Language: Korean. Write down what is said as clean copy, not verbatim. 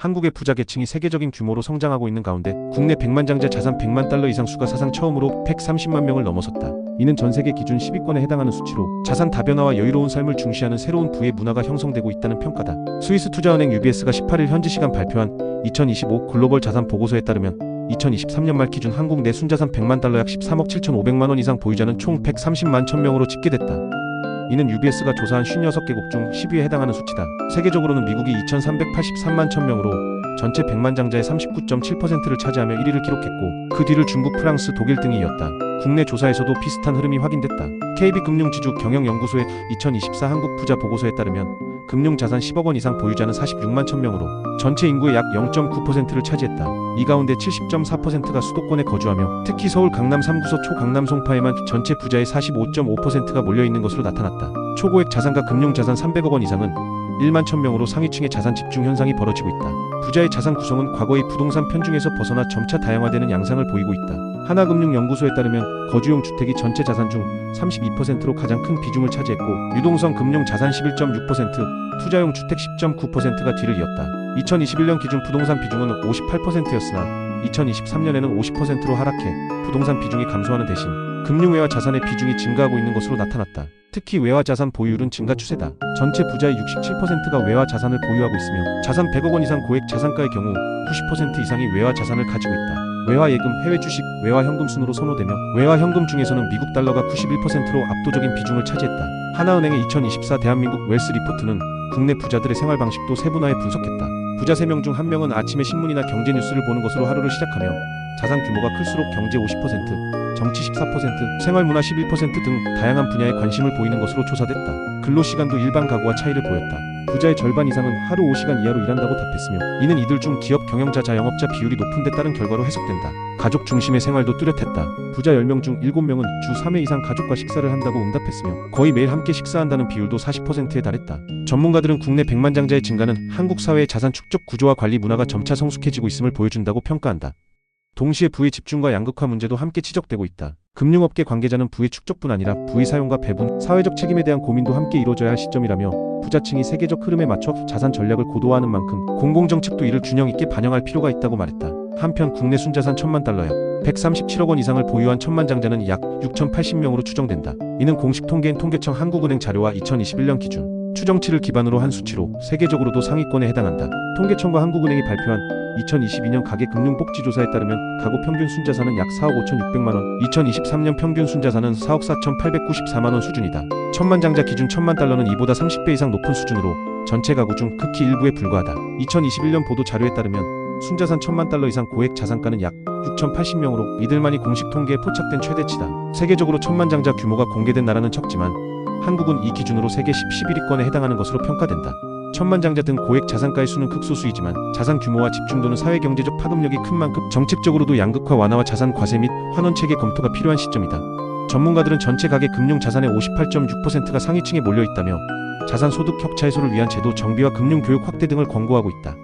한국의 부자 계층이 세계적인 규모로 성장하고 있는 가운데 국내 백만장자 자산 100만 달러 이상 수가 사상 처음으로 130만 명을 넘어섰다. 이는 전 세계 기준 10위권에 해당하는 수치로 자산 다변화와 여유로운 삶을 중시하는 새로운 부의 문화가 형성되고 있다는 평가다. 스위스 투자은행 UBS가 18일 현지 시간 발표한 2025 글로벌 자산 보고서에 따르면 2023년 말 기준 한국 내 순자산 100만 달러 약 13억 7,500만 원 이상 보유자는 총 130만 1000명으로 집계됐다. 이는 UBS가 조사한 56개국 중 10위에 해당하는 수치다. 세계적으로는 미국이 2383만 1000명으로 전체 100만 장자의 39.7%를 차지하며 1위를 기록했고 그 뒤를 중국, 프랑스, 독일 등이 이었다. 국내 조사에서도 비슷한 흐름이 확인됐다. KB금융지주 경영연구소의 2024 한국 부자 보고서에 따르면 금융자산 10억 원 이상 보유자는 46만 1000명으로 전체 인구의 약 0.9%를 차지했다. 이 가운데 70.4%가 수도권에 거주하며 특히 서울 강남 3구서 초강남 송파에만 전체 부자의 45.5%가 몰려있는 것으로 나타났다. 초고액 자산가 금융자산 300억 원 이상은 1만 1000명으로 상위층의 자산 집중 현상이 벌어지고 있다. 부자의 자산 구성은 과거의 부동산 편중에서 벗어나 점차 다양화되는 양상을 보이고 있다. 하나금융연구소에 따르면 거주용 주택이 전체 자산 중 32%로 가장 큰 비중을 차지했고 유동성 금융 자산 11.6%, 투자용 주택 10.9%가 뒤를 이었다. 2021년 기준 부동산 비중은 58%였으나 2023년에는 50%로 하락해 부동산 비중이 감소하는 대신 금융외화 자산의 비중이 증가하고 있는 것으로 나타났다. 특히 외화 자산 보유율은 증가 추세다. 전체 부자의 67%가 외화 자산을 보유하고 있으며 자산 100억 원 이상 고액 자산가의 경우 90% 이상이 외화 자산을 가지고 있다. 외화 예금, 해외 주식, 외화 현금 순으로 선호되며 외화 현금 중에서는 미국 달러가 91%로 압도적인 비중을 차지했다. 하나은행의 2024 대한민국 웰스 리포트는 국내 부자들의 생활 방식도 세분화해 분석했다. 부자 3명 중 1명은 아침에 신문이나 경제 뉴스를 보는 것으로 하루를 시작하며 자산 규모가 클수록 경제 50%, 정치 14%, 생활문화 11% 등 다양한 분야에 관심을 보이는 것으로 조사됐다. 근로시간도 일반 가구와 차이를 보였다. 부자의 절반 이상은 하루 5시간 이하로 일한다고 답했으며 이는 이들 중 기업 경영자 자영업자 비율이 높은 데 따른 결과로 해석된다. 가족 중심의 생활도 뚜렷했다. 부자 10명 중 7명은 주 3회 이상 가족과 식사를 한다고 응답했으며 거의 매일 함께 식사한다는 비율도 40%에 달했다. 전문가들은 국내 백만장자의 증가는 한국 사회의 자산 축적 구조와 관리 문화가 점차 성숙해지고 있음을 보여준다고 평가한다. 동시에 부의 집중과 양극화 문제도 함께 지적되고 있다. 금융업계 관계자는 부의 축적뿐 아니라 부의 사용과 배분, 사회적 책임에 대한 고민도 함께 이루어져야 할 시점이라며 부자층이 세계적 흐름에 맞춰 자산 전략을 고도화하는 만큼 공공정책도 이를 균형 있게 반영할 필요가 있다고 말했다. 한편 국내 순자산 1000만 달러 약 137억 원 이상을 보유한 천만장자는 약 6080명으로 추정된다. 이는 공식 통계인 통계청 한국은행 자료와 2021년 기준 추정치를 기반으로 한 수치로 세계적으로도 상위권에 해당한다. 통계청과 한국은행이 발표한 2022년 가계금융복지조사에 따르면 가구 평균 순자산은 약 4억 5600만 원, 2023년 평균 순자산은 4억 4894만 원 수준이다. 천만장자 기준 1000만 달러는 이보다 30배 이상 높은 수준으로 전체 가구 중 극히 일부에 불과하다. 2021년 보도 자료에 따르면 순자산 1000만 달러 이상 고액 자산가는 약 6080명으로 이들만이 공식 통계에 포착된 최대치다. 세계적으로 천만장자 규모가 공개된 나라는 적지만 한국은 이 기준으로 세계 11위권에 해당하는 것으로 평가된다. 천만장자 등 고액 자산가의 수는 극소수이지만 자산 규모와 집중도는 사회경제적 파급력이 큰 만큼 정책적으로도 양극화 완화와 자산 과세 및 환원체계 검토가 필요한 시점이다. 전문가들은 전체 가계 금융 자산의 58.6%가 상위층에 몰려있다며 자산 소득 격차 해소를 위한 제도 정비와 금융 교육 확대 등을 권고하고 있다.